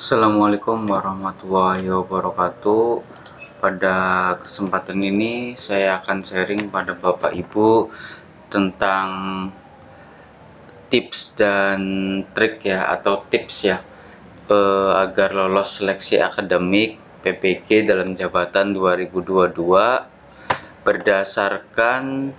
Assalamualaikum warahmatullahi wabarakatuh. Pada kesempatan ini saya akan sharing pada Bapak Ibu tentang tips dan trik ya, atau tips ya, agar lolos seleksi akademik PPG dalam jabatan 2022 berdasarkan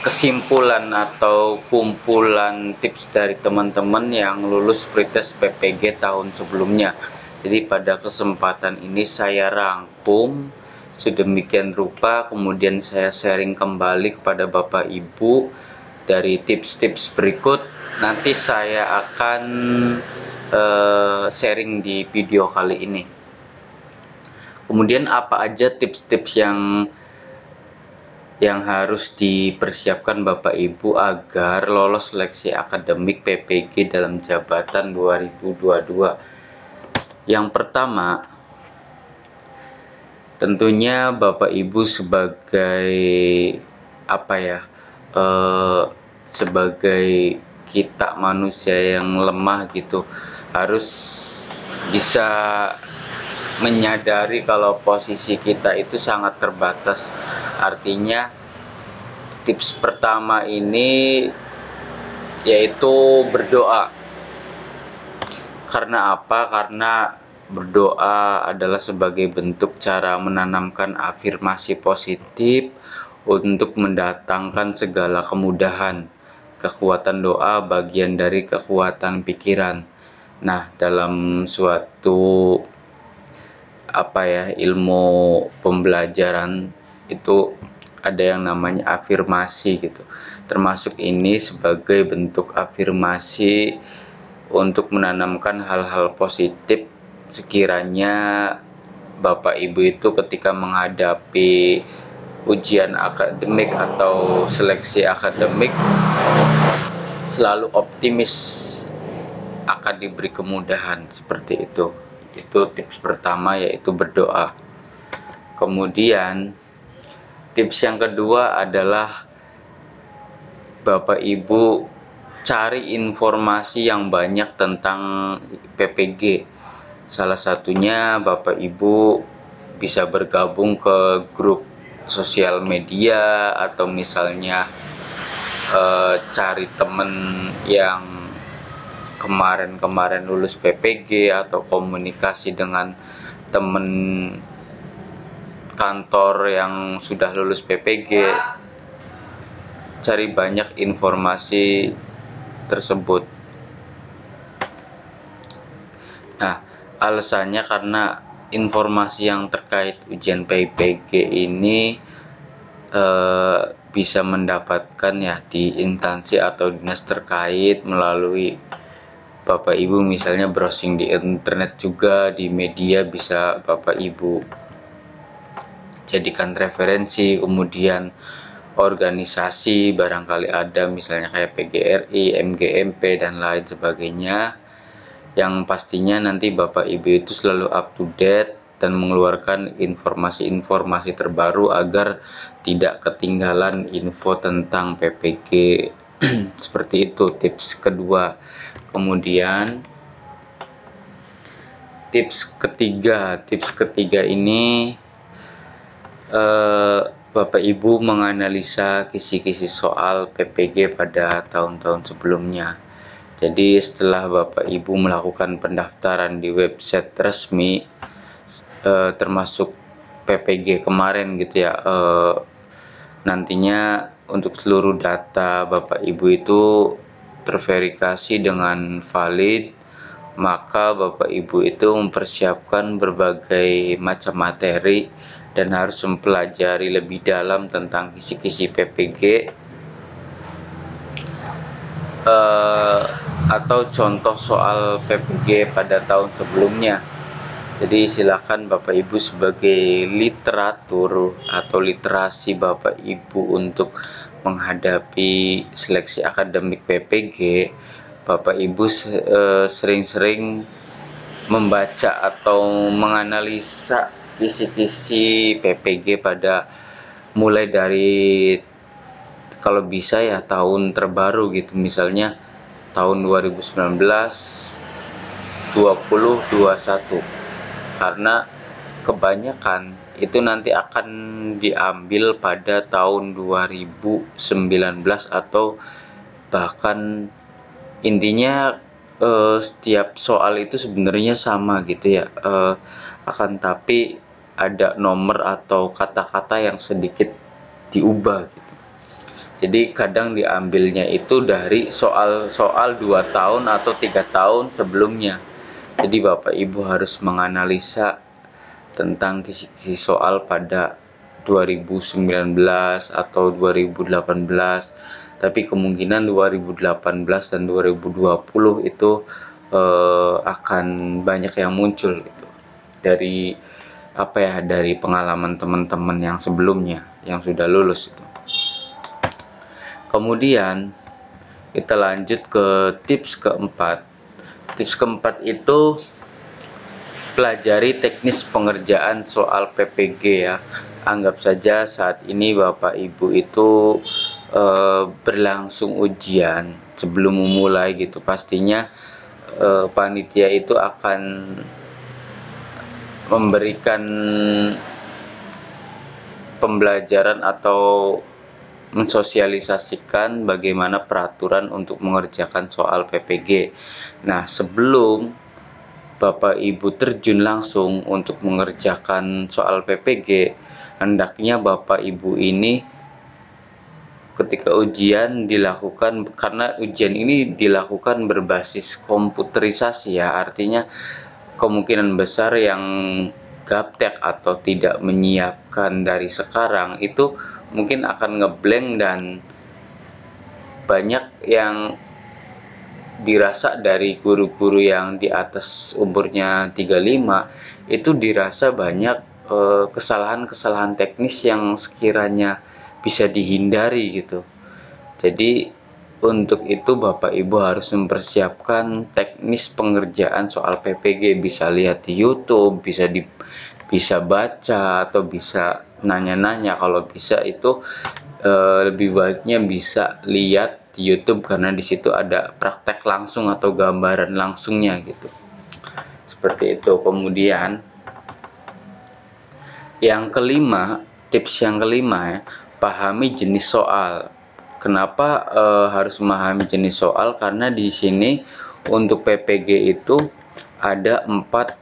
kesimpulan atau kumpulan tips dari teman-teman yang lulus pretest PPG tahun sebelumnya. Jadi pada kesempatan ini saya rangkum sedemikian rupa, kemudian saya sharing kembali kepada Bapak Ibu dari tips-tips berikut. Nanti saya akan sharing di video kali ini. Kemudian apa aja tips-tips yang harus dipersiapkan Bapak Ibu agar lolos seleksi akademik PPG dalam jabatan 2022. Yang pertama, tentunya Bapak Ibu sebagai sebagai kita manusia yang lemah gitu, harus bisa menyadari kalau posisi kita itu sangat terbatas. Artinya tips pertama ini yaitu berdoa. Karena apa? Karena berdoa adalah sebagai bentuk cara menanamkan afirmasi positif untuk mendatangkan segala kemudahan. Kekuatan doa bagian dari kekuatan pikiran. Nah, dalam suatu ilmu pembelajaran itu ada yang namanya afirmasi gitu. Termasuk ini sebagai bentuk afirmasi untuk menanamkan hal-hal positif sekiranya Bapak Ibu itu ketika menghadapi ujian akademik atau seleksi akademik selalu optimis akan diberi kemudahan, seperti itu. Itu tips pertama, yaitu berdoa. Kemudian tips yang kedua adalah Bapak Ibu cari informasi yang banyak tentang PPG. Salah satunya Bapak Ibu bisa bergabung ke grup sosial media, atau misalnya cari temen yang kemarin lulus PPG, atau komunikasi dengan temen kantor yang sudah lulus PPG. Cari banyak informasi tersebut. Nah, alasannya karena informasi yang terkait ujian PPG ini bisa mendapatkan ya di instansi atau dinas terkait melalui Bapak Ibu, misalnya browsing di internet, juga di media bisa Bapak Ibu jadikan referensi. Kemudian organisasi barangkali ada, misalnya kayak PGRI, MGMP dan lain sebagainya, yang pastinya nanti Bapak Ibu itu selalu up to date dan mengeluarkan informasi-informasi terbaru agar tidak ketinggalan info tentang PPG. Seperti itu tips kedua. Kemudian tips ketiga ini Bapak Ibu menganalisa kisi-kisi soal PPG pada tahun-tahun sebelumnya. Jadi setelah Bapak Ibu melakukan pendaftaran di website resmi, termasuk PPG kemarin gitu ya, nantinya untuk seluruh data Bapak Ibu itu terverifikasi dengan valid, maka Bapak Ibu itu mempersiapkan berbagai macam materi dan harus mempelajari lebih dalam tentang kisi-kisi PPG atau contoh soal PPG pada tahun sebelumnya. Jadi silakan Bapak Ibu sebagai literatur atau literasi Bapak Ibu untuk menghadapi seleksi akademik PPG, Bapak Ibu sering-sering membaca atau menganalisa kisi-kisi PPG pada mulai dari, kalau bisa ya, tahun terbaru gitu, misalnya tahun 2019 2021, karena kebanyakan itu nanti akan diambil pada tahun 2019 atau bahkan intinya setiap soal itu sebenarnya sama gitu ya, akan tapi ada nomor atau kata-kata yang sedikit diubah gitu. Jadi kadang diambilnya itu dari soal-soal 2 tahun atau 3 tahun sebelumnya. Jadi Bapak Ibu harus menganalisa tentang kisi-kisi soal pada 2019 atau 2018, tapi kemungkinan 2018 dan 2020 itu akan banyak yang muncul gitu dari dari pengalaman teman-teman yang sebelumnya yang sudah lulus itu. Kemudian kita lanjut ke tips keempat. Tips keempat itu pelajari teknis pengerjaan soal PPG ya. Anggap saja saat ini Bapak Ibu itu berlangsung ujian. Sebelum memulai gitu, pastinya panitia itu akan memberikan pembelajaran atau mensosialisasikan bagaimana peraturan untuk mengerjakan soal PPG. Nah, sebelum Bapak Ibu terjun langsung untuk mengerjakan soal PPG, hendaknya Bapak Ibu ini ketika ujian dilakukan, karena ujian ini dilakukan berbasis komputerisasi ya, artinya kemungkinan besar yang gaptek atau tidak menyiapkan dari sekarang itu mungkin akan ngeblank, dan banyak yang dirasa dari guru-guru yang di atas umurnya 35 itu dirasa banyak kesalahan-kesalahan teknis yang sekiranya bisa dihindari gitu. Jadi untuk itu Bapak Ibu harus mempersiapkan teknis pengerjaan soal PPG, bisa lihat di YouTube, bisa baca atau bisa nanya-nanya. Kalau bisa itu lebih baiknya bisa lihat di YouTube, karena di situ ada praktek langsung atau gambaran langsungnya gitu. Seperti itu. Kemudian yang kelima, tips yang kelima ya, pahami jenis soal. Kenapa harus memahami jenis soal? Karena di sini untuk PPG itu ada 4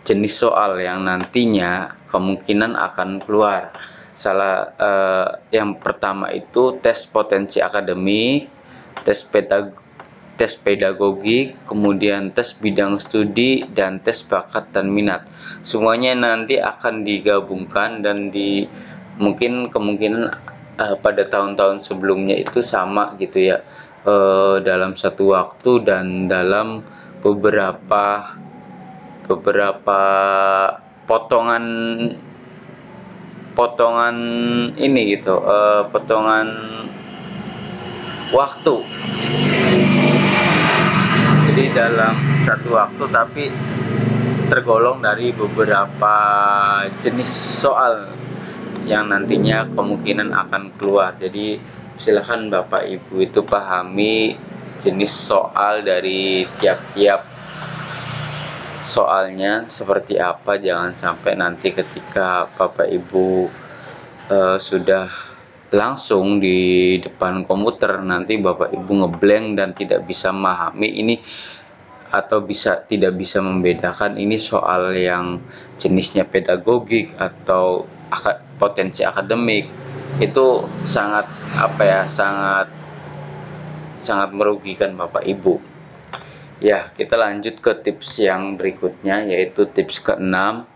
jenis soal yang nantinya kemungkinan akan keluar. Yang pertama itu tes potensi akademik, tes pedagogik, kemudian tes bidang studi, dan tes bakat dan minat. Semuanya nanti akan digabungkan dan mungkin kemungkinan pada tahun-tahun sebelumnya itu sama gitu ya, dalam satu waktu dan dalam beberapa potongan ini gitu, potongan waktu. Jadi dalam satu waktu tapi tergolong dari beberapa jenis soal yang nantinya kemungkinan akan keluar. Jadi silakan Bapak Ibu itu pahami jenis soal dari tiap-tiap soalnya seperti apa. Jangan sampai nanti ketika Bapak Ibu sudah langsung di depan komputer, nanti Bapak Ibu ngeblank dan tidak bisa memahami ini atau tidak bisa membedakan ini soal yang jenisnya pedagogik atau potensi akademik. Itu sangat sangat merugikan Bapak Ibu. Ya, kita lanjut ke tips yang berikutnya, yaitu tips ke-6.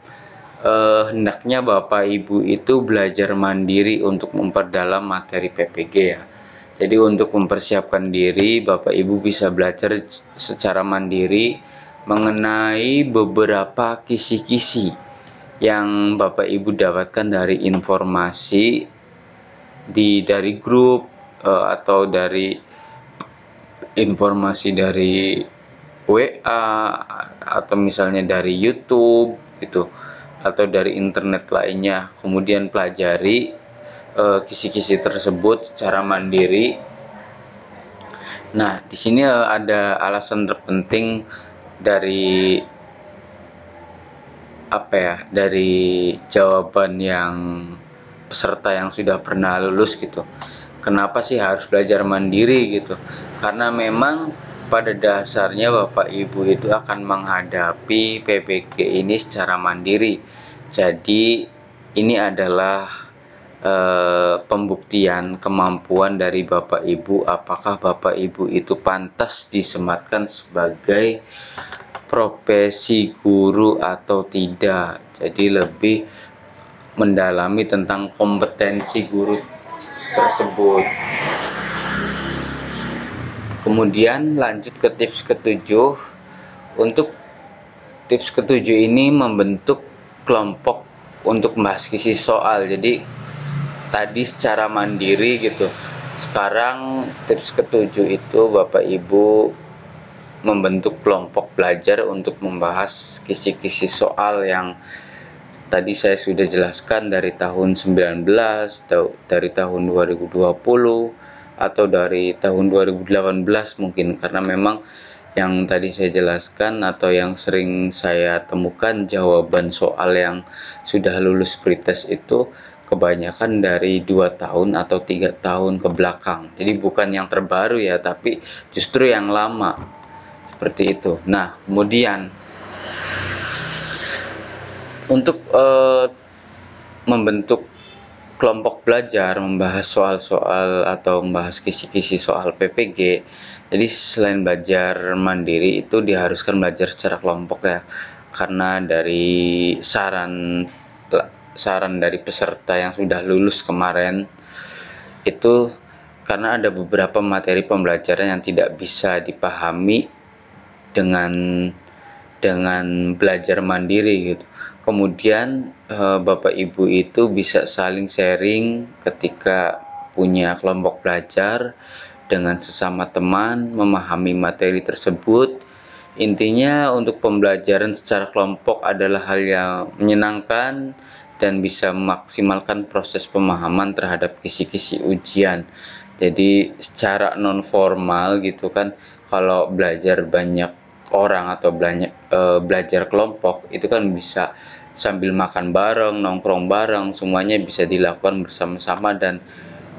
Hendaknya Bapak Ibu itu belajar mandiri untuk memperdalam materi PPG ya. Jadi untuk mempersiapkan diri, Bapak Ibu bisa belajar secara mandiri mengenai beberapa kisi-kisi yang Bapak Ibu dapatkan dari informasi dari grup atau dari informasi dari WA atau misalnya dari YouTube gitu, atau dari internet lainnya. Kemudian pelajari kisi-kisi tersebut secara mandiri. Nah, di sini ada alasan terpenting dari dari jawaban yang peserta yang sudah pernah lulus gitu. Kenapa sih harus belajar mandiri gitu? Karena memang pada dasarnya Bapak Ibu itu akan menghadapi PPG ini secara mandiri. Jadi ini adalah pembuktian kemampuan dari Bapak Ibu, apakah Bapak Ibu itu pantas disematkan sebagai profesi guru atau tidak. Jadi lebih mendalami tentang kompetensi guru tersebut. Kemudian lanjut ke tips ketujuh. Untuk tips ketujuh ini membentuk kelompok untuk membahas isi soal. Jadi tadi secara mandiri gitu. Sekarang tips ketujuh itu Bapak Ibu membentuk kelompok belajar untuk membahas kisi-kisi soal yang tadi saya sudah jelaskan dari tahun 19, dari tahun 2020, atau dari tahun 2018 mungkin, karena memang yang tadi saya jelaskan atau yang sering saya temukan jawaban soal yang sudah lulus pretest itu kebanyakan dari 2 tahun atau 3 tahun ke belakang. Jadi bukan yang terbaru ya, tapi justru yang lama. Seperti itu. Nah, kemudian untuk membentuk kelompok belajar, membahas soal-soal atau membahas kisi-kisi soal PPG. Jadi selain belajar mandiri itu diharuskan belajar secara kelompok ya. Karena dari saran dari peserta yang sudah lulus kemarin itu, karena ada beberapa materi pembelajaran yang tidak bisa dipahami dengan belajar mandiri gitu. Kemudian Bapak Ibu itu bisa saling sharing ketika punya kelompok belajar dengan sesama teman, memahami materi tersebut. Intinya untuk pembelajaran secara kelompok adalah hal yang menyenangkan dan bisa memaksimalkan proses pemahaman terhadap kisi-kisi ujian. Jadi secara non formal gitu kan, kalau belajar banyak orang atau belajar kelompok itu kan bisa sambil makan bareng, nongkrong bareng, semuanya bisa dilakukan bersama-sama, dan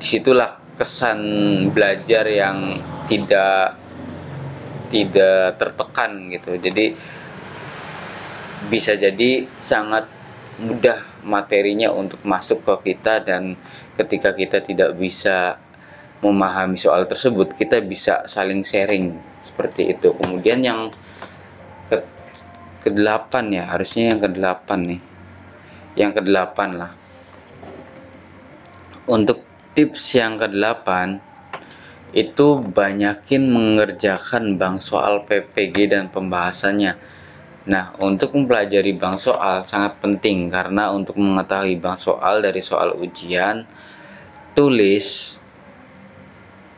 disitulah kesan belajar yang tidak tertekan gitu. Jadi bisa jadi sangat mudah materinya untuk masuk ke kita, dan ketika kita tidak bisa memahami soal tersebut, kita bisa saling sharing seperti itu. Kemudian yang ke-8 ya, harusnya yang ke-8 nih. Yang ke-8 lah. Untuk tips yang ke-8 itu banyakin mengerjakan bank soal PPG dan pembahasannya. Nah, untuk mempelajari bank soal sangat penting, karena untuk mengetahui bank soal dari soal ujian tulis,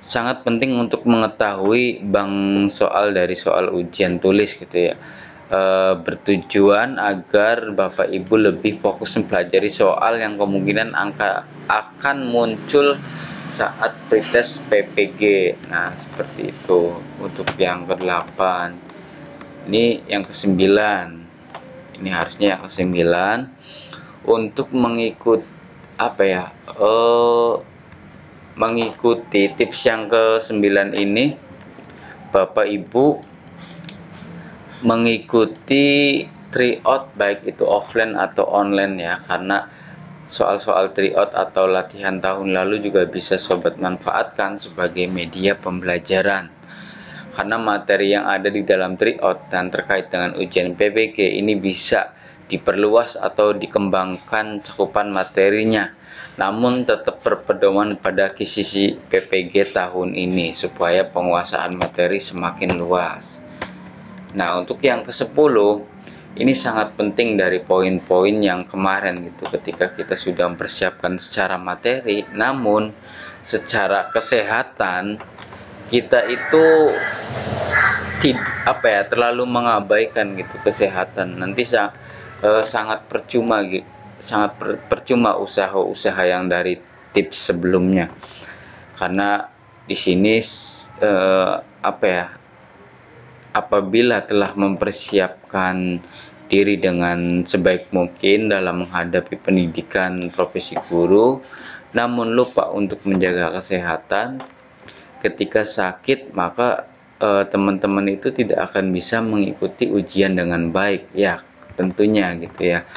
sangat penting untuk mengetahui bank soal dari soal ujian tulis gitu ya. Bertujuan agar Bapak Ibu lebih fokus mempelajari soal yang kemungkinan akan muncul saat pretest PPG. Nah, seperti itu untuk yang ke-8. Ini yang ke-9. Ini harusnya yang ke-9. Untuk mengikuti tips yang ke-9 ini, Bapak Ibu mengikuti tryout baik itu offline atau online ya, karena soal-soal tryout atau latihan tahun lalu juga bisa sobat manfaatkan sebagai media pembelajaran. Karena materi yang ada di dalam tryout dan terkait dengan ujian PPG ini bisa diperluas atau dikembangkan cakupan materinya, namun tetap berpedoman pada kisi PPG tahun ini supaya penguasaan materi semakin luas. Nah, untuk yang ke-10 ini sangat penting dari poin-poin yang kemarin gitu, ketika kita sudah mempersiapkan secara materi, namun secara kesehatan kita itu terlalu mengabaikan gitu kesehatan. Nanti sangat percuma gitu, percuma usaha-usaha yang dari tips sebelumnya. Karena di sini apabila telah mempersiapkan diri dengan sebaik mungkin dalam menghadapi pendidikan profesi guru, namun lupa untuk menjaga kesehatan, ketika sakit maka teman-teman itu tidak akan bisa mengikuti ujian dengan baik ya, tentunya gitu ya.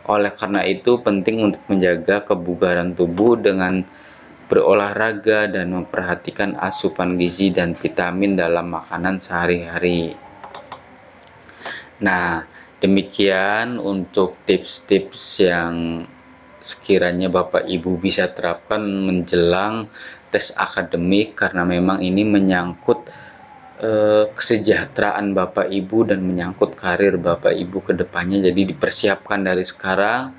Oleh karena itu penting untuk menjaga kebugaran tubuh dengan berolahraga dan memperhatikan asupan gizi dan vitamin dalam makanan sehari-hari. Nah, demikian untuk tips-tips yang sekiranya Bapak Ibu bisa terapkan menjelang tes akademik, karena memang ini menyangkut kesejahteraan Bapak Ibu dan menyangkut karir Bapak Ibu ke depannya. Jadi dipersiapkan dari sekarang.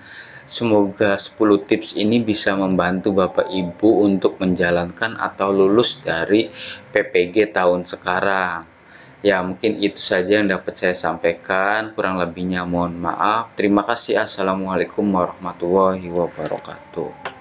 Semoga 10 tips ini bisa membantu Bapak Ibu untuk menjalankan atau lulus dari PPG tahun sekarang. Ya, mungkin itu saja yang dapat saya sampaikan. Kurang lebihnya mohon maaf. Terima kasih. Assalamualaikum warahmatullahi wabarakatuh.